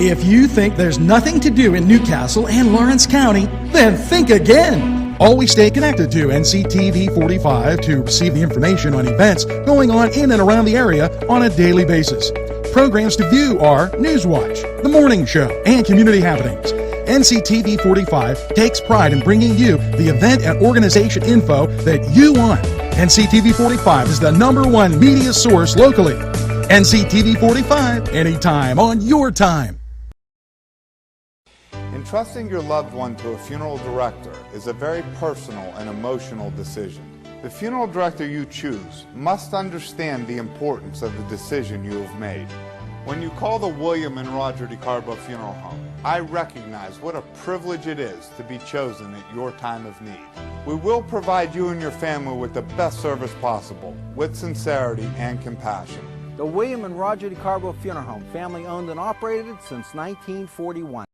If you think there's nothing to do in Newcastle and Lawrence County, then think again. Always stay connected to NCTV45 to receive the information on events going on in and around the area on a daily basis. Programs to view are NewsWatch, The Morning Show, and Community Happenings. NCTV45 takes pride in bringing you the event and organization info that you want. NCTV45 is the #1 media source locally. NCTV45, anytime on your time. Entrusting your loved one to a funeral director is a very personal and emotional decision. The funeral director you choose must understand the importance of the decision you have made. When you call the William and Roger DeCarbo Funeral Home, I recognize what a privilege it is to be chosen at your time of need. We will provide you and your family with the best service possible, with sincerity and compassion. The William and Roger DeCarbo Funeral Home, family owned and operated since 1941.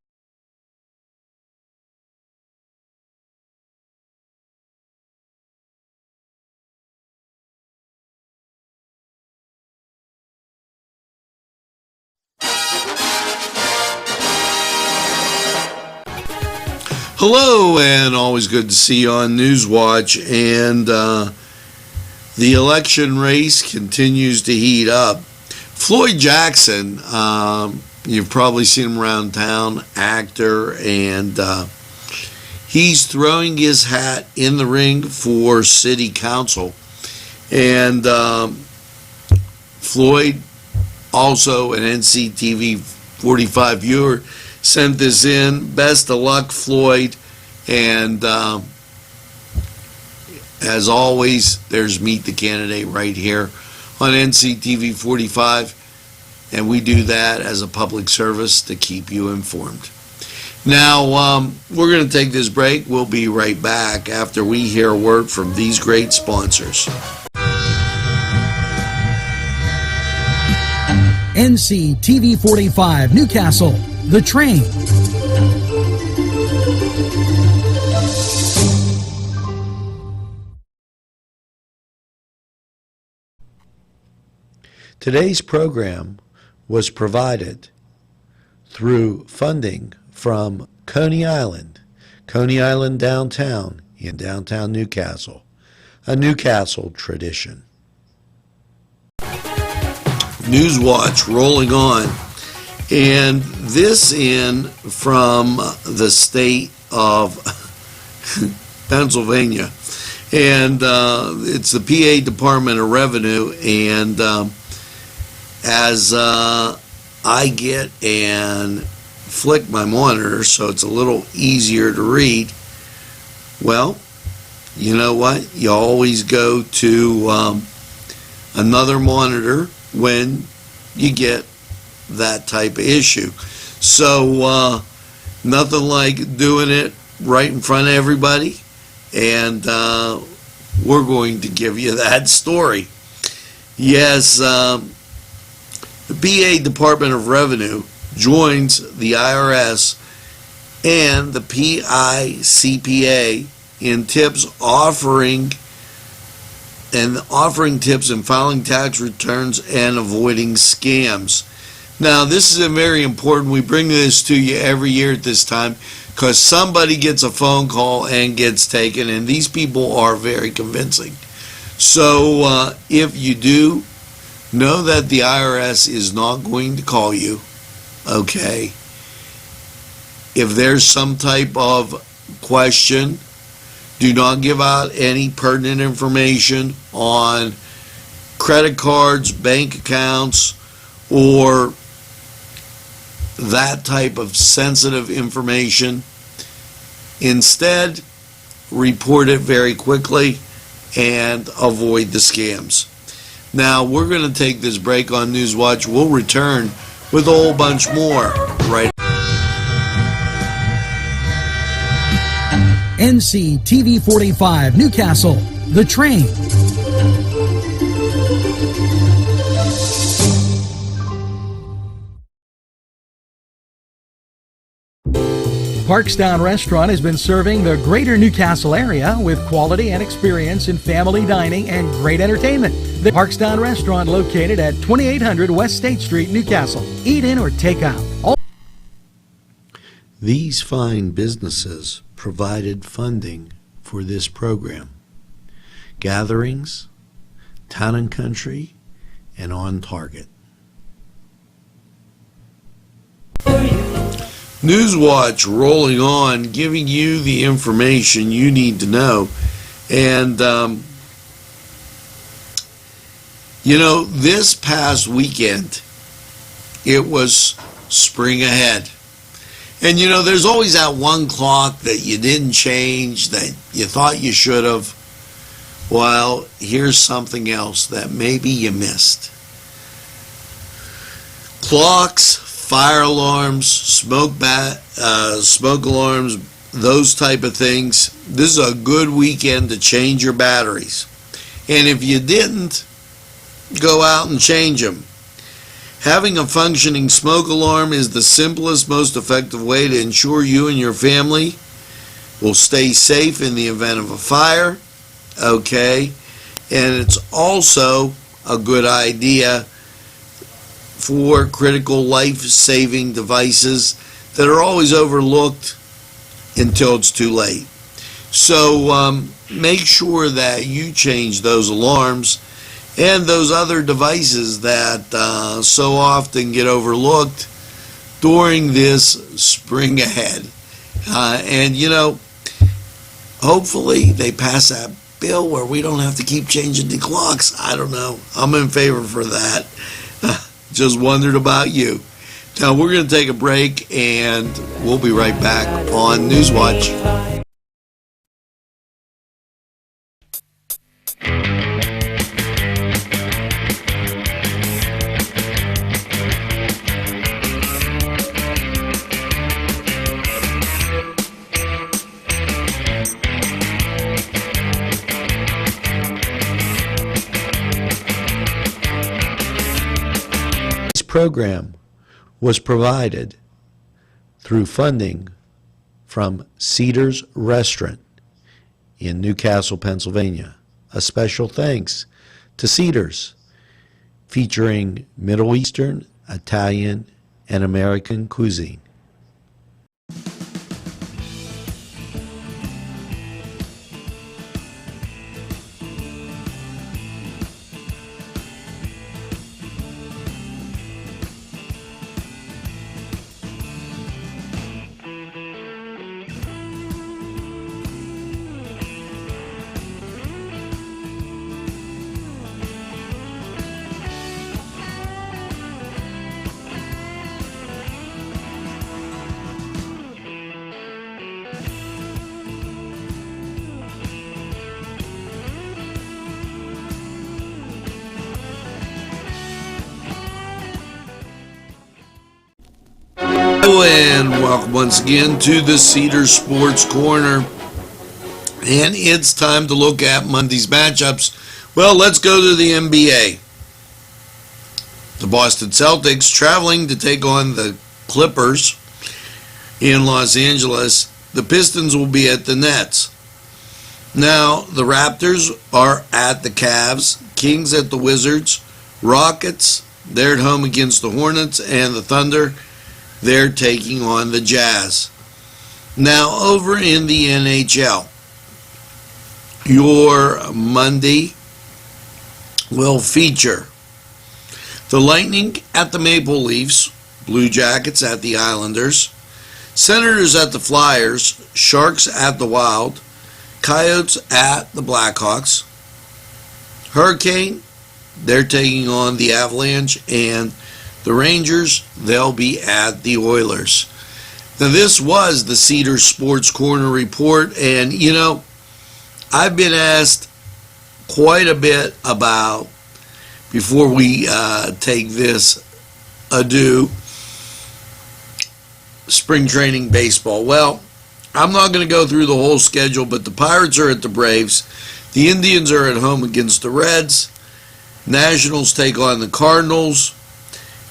Hello, and always good to see you on NewsWatch. And the election race continues to heat up. Floyd Jackson, you've probably seen him around town, actor, and he's throwing his hat in the ring for city council. And Floyd, also an NCTV45 viewer, sent this in. Best of luck, Floyd. And as always, there's Meet the Candidate right here on NCTV45. And we do that as a public service to keep you informed. Now, we're going to take this break. We'll be right back after we hear a word from these great sponsors. NCTV45 Newcastle, The Train. Today's program was provided through funding from Coney Island downtown in downtown Newcastle, a Newcastle tradition. NewsWatch rolling on, and this in from the state of Pennsylvania, and it's the PA Department of Revenue. And as I get and flick my monitor so it's a little easier to read, well, you know what? You always go to another monitor when you get that type of issue. So nothing like doing it right in front of everybody, and we're going to give you that story. Yes, the PA Department of Revenue joins the IRS and the PICPA in tips offering tips and filing tax returns and avoiding scams. Now, this is very important. We bring this to you every year at this time because somebody gets a phone call and gets taken, and these people are very convincing. So if you do, know that the IRS is not going to call you, okay? If there's some type of question, do not give out any pertinent information on credit cards, bank accounts, or that type of sensitive information. Instead, report it very quickly and avoid the scams. Now, we're going to take this break on NewsWatch. We'll return with a whole bunch more right. NCTV45 Newcastle, The Train. Parkstown Restaurant has been serving the greater Newcastle area with quality and experience in family dining and great entertainment. The Parkstown Restaurant, located at 2800 West State Street, Newcastle. Eat in or take out. These fine businesses provided funding for this program. Gatherings, Town and Country, and On Target. NewsWatch rolling on, giving you the information you need to know. And, this past weekend, it was spring ahead. And, there's always that one clock that you didn't change, that you thought you should have. Well, here's something else that maybe you missed. Clocks, fire alarms, smoke alarms, those type of things. This is a good weekend to change your batteries. And if you didn't, go out and change them. Having a functioning smoke alarm is the simplest, most effective way to ensure you and your family will stay safe in the event of a fire. Okay, and it's also a good idea for critical life-saving devices that are always overlooked until it's too late. So make sure that you change those alarms and those other devices that so often get overlooked during this spring ahead. And hopefully they pass that bill where we don't have to keep changing the clocks. I don't know. I'm in favor for that. Just wondered about you. Now we're going to take a break and we'll be right back on NewsWatch. Program was provided through funding from Cedars Restaurant in Newcastle, Pennsylvania. A special thanks to Cedars, featuring Middle Eastern, Italian, and American cuisine. And welcome once again to the Cedars Sports Corner. And it's time to look at Monday's matchups. Well, let's go to the NBA. The Boston Celtics traveling to take on the Clippers in Los Angeles. The Pistons will be at the Nets. Now, the Raptors are at the Cavs, Kings at the Wizards, Rockets, they're at home against the Hornets, and the Thunder, they're taking on the Jazz. Now, over in the NHL, your Monday will feature the Lightning at the Maple Leafs, Blue Jackets at the Islanders, Senators at the Flyers, Sharks at the Wild, Coyotes at the Blackhawks, Hurricane, they're taking on the Avalanche, and the Rangers, they'll be at the Oilers. Now, this was the Cedars Sports Corner report, and, I've been asked quite a bit about, before we take this adieu, spring training baseball. Well, I'm not going to go through the whole schedule, but the Pirates are at the Braves. The Indians are at home against the Reds. Nationals take on the Cardinals.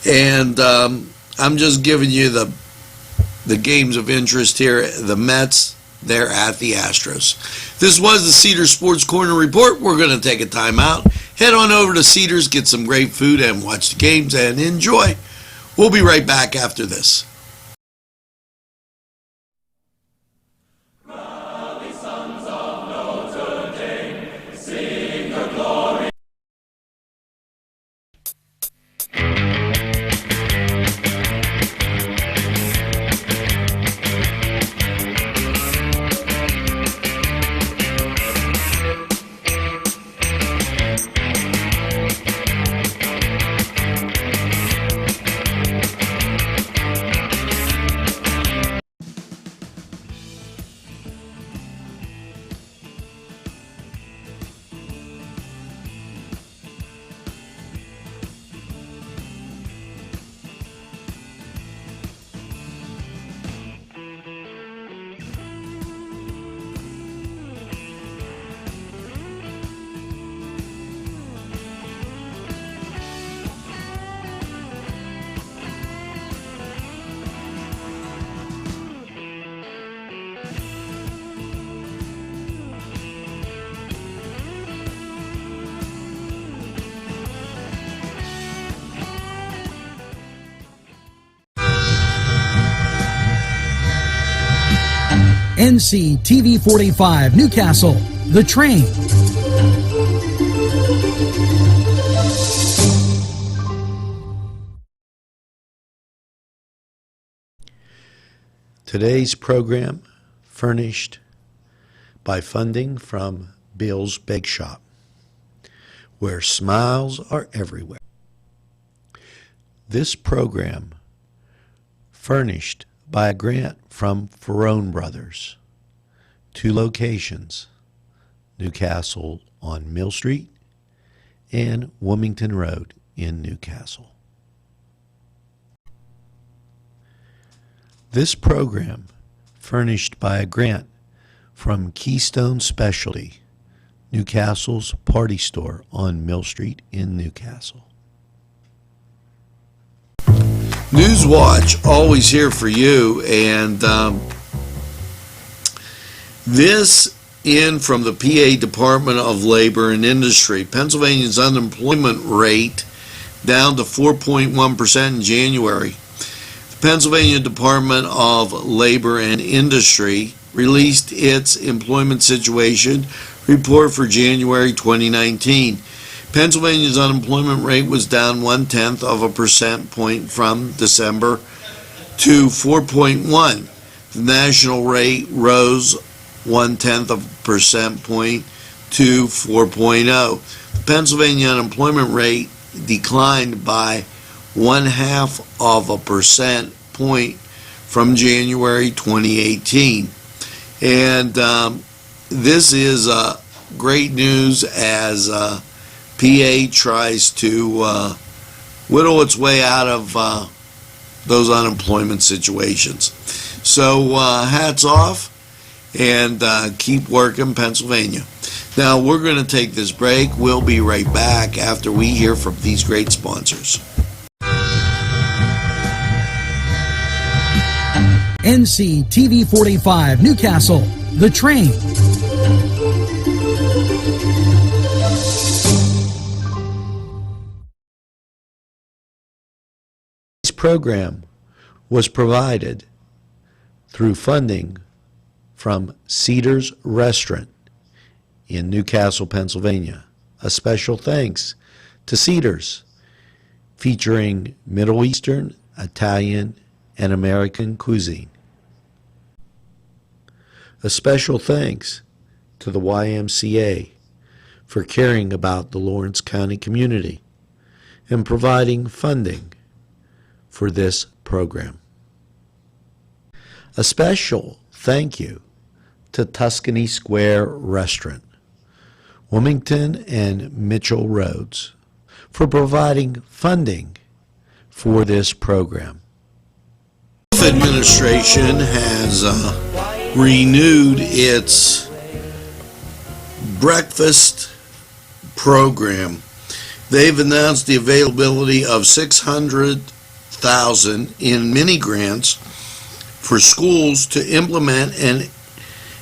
And I'm just giving you the games of interest here. The Mets, they're at the Astros. This was the Cedars Sports Corner report. We're going to take a time out. Head on over to Cedars, get some great food, and watch the games and enjoy. We'll be right back after this. NCTV45 Newcastle, The Train. Today's program furnished by funding from Bill's Bake Shop, where smiles are everywhere. This program furnished by a grant from Ferrone Brothers, 2 locations, Newcastle on Mill Street and Wilmington Road in Newcastle. This program furnished by a grant from Keystone Specialty, Newcastle's party store on Mill Street in Newcastle. NewsWatch, always here for you, and this in from the PA Department of Labor and Industry. Pennsylvania's unemployment rate down to 4.1% in January. The Pennsylvania Department of Labor and Industry released its employment situation report for January 2019. Pennsylvania's unemployment rate was down 0.1 of a percent point from December to 4.1. The national rate rose 0.1 of a percent point to 4.0. The Pennsylvania unemployment rate declined by 0.5 of a percent point from January 2018. And this is great news as PA tries to whittle its way out of those unemployment situations. So hats off and keep working, Pennsylvania. Now we're going to take this break. We'll be right back after we hear from these great sponsors. NCTV45 Newcastle, The Train. This program was provided through funding from Cedars Restaurant in Newcastle, Pennsylvania. A special thanks to Cedars, featuring Middle Eastern, Italian, and American cuisine. A special thanks to the YMCA for caring about the Lawrence County community and providing funding for this program. A special thank you to Tuscany Square Restaurant, Wilmington and Mitchell Roads, for providing funding for this program. The administration has renewed its breakfast program. They've announced the availability of $600,000 in mini grants for schools to implement and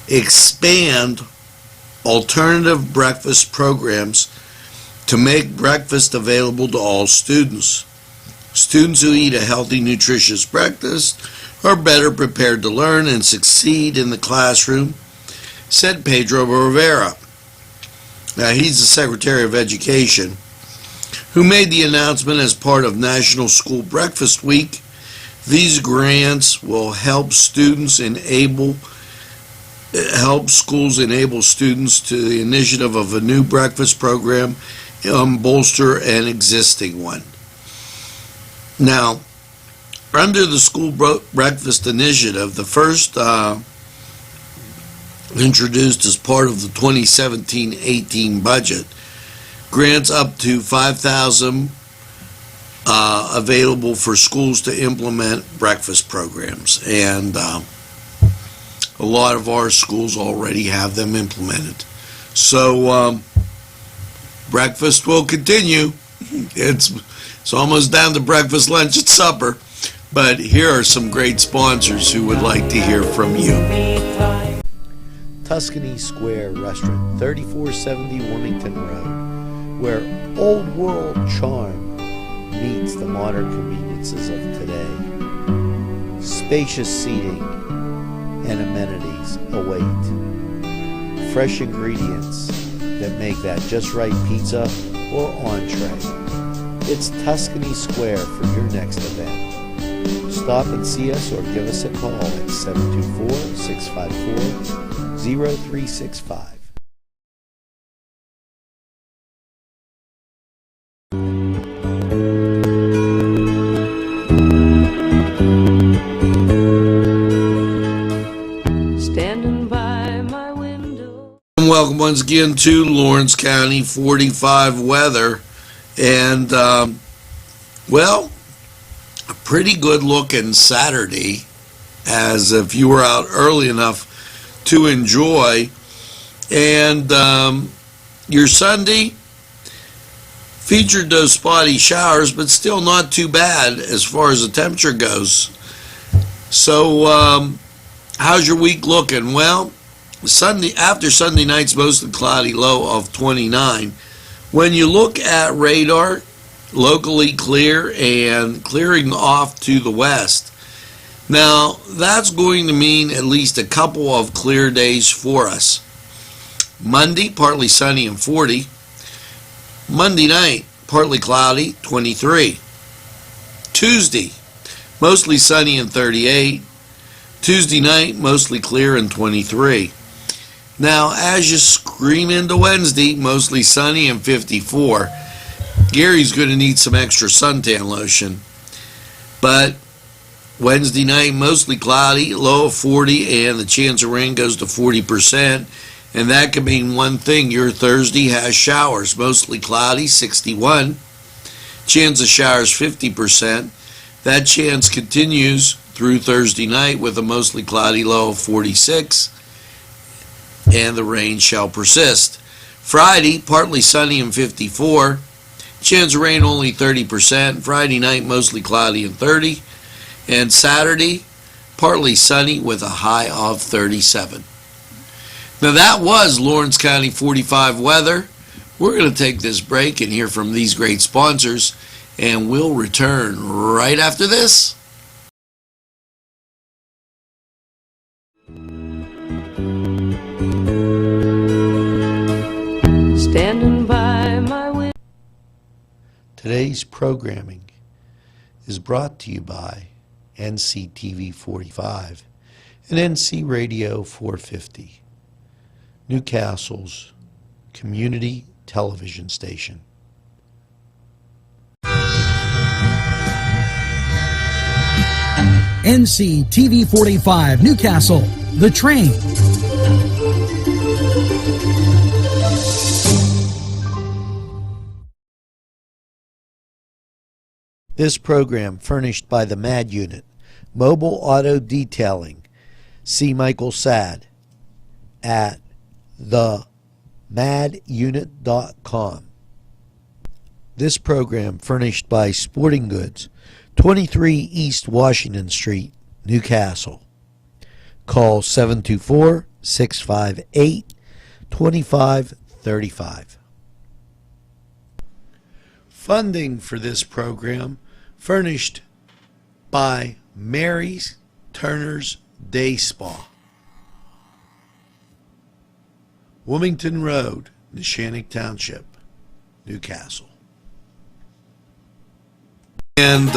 expand alternative breakfast programs to make breakfast available to all students. Students who eat a healthy, nutritious breakfast are better prepared to learn and succeed in the classroom, said Pedro Rivera. Now, he's the Secretary of Education. who made the announcement as part of National School Breakfast Week. These grants will help schools enable students to the initiative of a new breakfast program and bolster an existing one. Now, under the school breakfast initiative, the first introduced as part of the 2017-18 budget, grants up to $5,000 available for schools to implement breakfast programs, and a lot of our schools already have them implemented. So breakfast will continue. It's almost down to breakfast, lunch, and supper, but here are some great sponsors who would like to hear from you. Tuscany Square Restaurant, 3470 Wilmington Road, where old world charm meets the modern conveniences of today. Spacious seating and amenities await. Fresh ingredients that make that just right pizza or entree. It's Tuscany Square for your next event. Stop and see us or give us a call at 724-654-0365. Standing by my window. Welcome once again to Lawrence County 45 weather. And, well, a pretty good looking Saturday, as if you were out early enough to enjoy. And your Sunday featured those spotty showers, but still not too bad as far as the temperature goes. So, how's your week looking? Well, after Sunday night's mostly cloudy, low of 29. When you look at radar, locally clear and clearing off to the west. Now, that's going to mean at least a couple of clear days for us. Monday, partly sunny and 40. Monday night, partly cloudy, 23. Tuesday, mostly sunny and 38. Tuesday night, mostly clear and 23. Now, as you scream into Wednesday, mostly sunny and 54. Gary's going to need some extra suntan lotion. But Wednesday night, mostly cloudy, low of 40, and the chance of rain goes to 40%. And that could mean one thing: your Thursday has showers, mostly cloudy, 61. Chance of showers, 50%. That chance continues through Thursday night with a mostly cloudy low of 46. And the rain shall persist. Friday, partly sunny and 54. Chance of rain only 30%. Friday night, mostly cloudy and 30. And Saturday, partly sunny with a high of 37. Now that was Lawrence County 45 weather. We're going to take this break and hear from these great sponsors, and we'll return right after this. Standing by my window. Today's programming is brought to you by NCTV45 and NC Radio 450, Newcastle's community television station. NCTV45 Newcastle, The Train. This program furnished by the MAD Unit, Mobile Auto Detailing. See Michael Sad at themadunit.com. This program furnished by Sporting Goods, 23 East Washington Street, Newcastle. Call 724-658-2535. Funding for this program furnished by Mary's Turner's Day Spa, Wilmington Road, Neshannock Township, Newcastle. And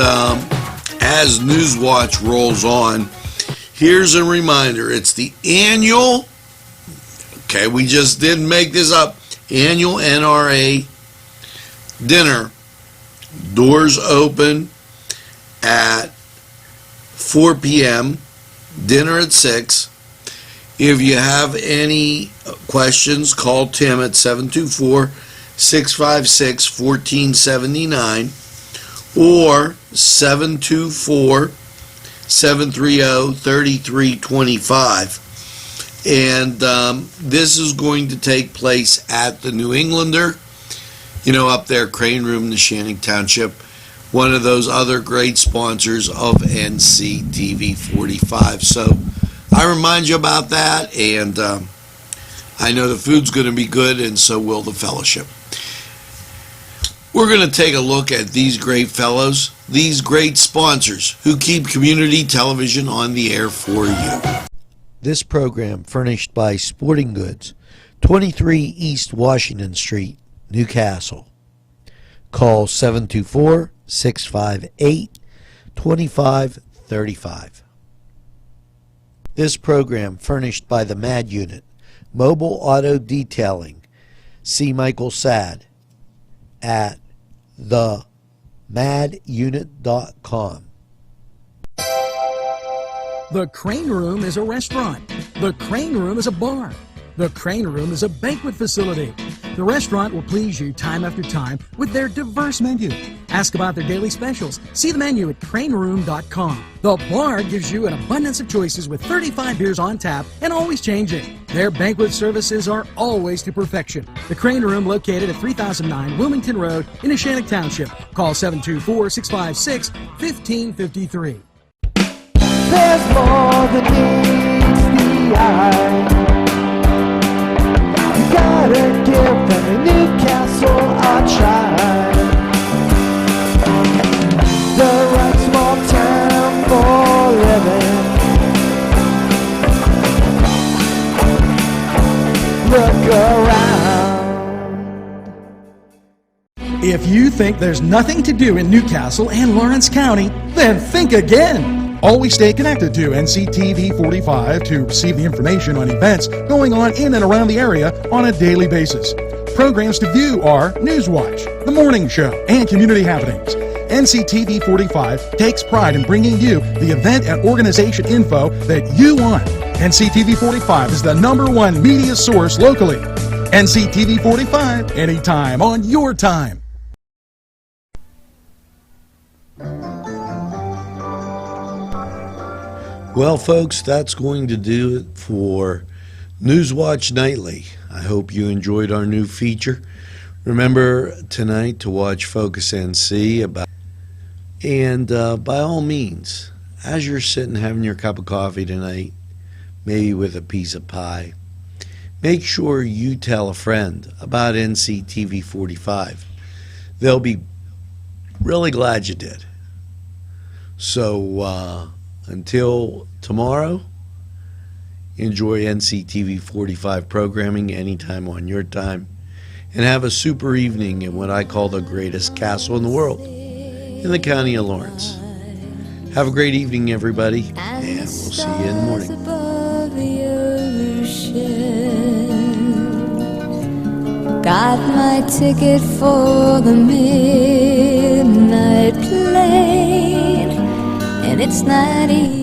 as NewsWatch rolls on, here's a reminder. It's the annual, okay, we just didn't make this up, annual NRA dinner. Doors open at 4 p.m., dinner at 6. If you have any questions, call Tim at 724-656-1479 or 724-730-3325. And this is going to take place at the New Englander, up there, Crane Room, Neshannock Township, one of those other great sponsors of NCTV45. So I remind you about that, and I know the food's going to be good, and so will the fellowship. We're going to take a look at these great fellows, these great sponsors who keep community television on the air for you. This program furnished by Sporting Goods, 23 East Washington Street, Newcastle. Call 724-658-2535. This program furnished by the MAD Unit, Mobile Auto Detailing. See Michael Sad at themadyunit.com. The Crane Room is a restaurant. The Crane Room is a bar. The Crane Room is a banquet facility. The restaurant will please you time after time with their diverse menu. Ask about their daily specials. See the menu at craneroom.com. The bar gives you an abundance of choices with 35 beers on tap and always changing. Their banquet services are always to perfection. The Crane Room, located at 3009 Wilmington Road in Neshannock Township. Call 724-656-1553. There's more than meets the eye. You gotta give them a Newcastle a try. The right small town for living. Look around. If you think there's nothing to do in Newcastle and Lawrence County, then think again. Always stay connected to NCTV45 to receive the information on events going on in and around the area on a daily basis. Programs to view are NewsWatch, The Morning Show, and Community Happenings. NCTV45 takes pride in bringing you the event and organization info that you want. NCTV45 is the #1 media source locally. NCTV45, anytime on your time. Well, folks, that's going to do it for NewsWatch Nightly. I hope you enjoyed our new feature. Remember tonight to watch Focus NC and by all means, as you're sitting having your cup of coffee tonight, maybe with a piece of pie, make sure you tell a friend about NCTV45. They'll be really glad you did. So until tomorrow, enjoy NCTV45 programming anytime on your time, and have a super evening in what I call the greatest castle in the world, in the county of Lawrence. Have a great evening, everybody, and we'll see you in the morning. Got my ticket for the midnight plane, and it's not easy.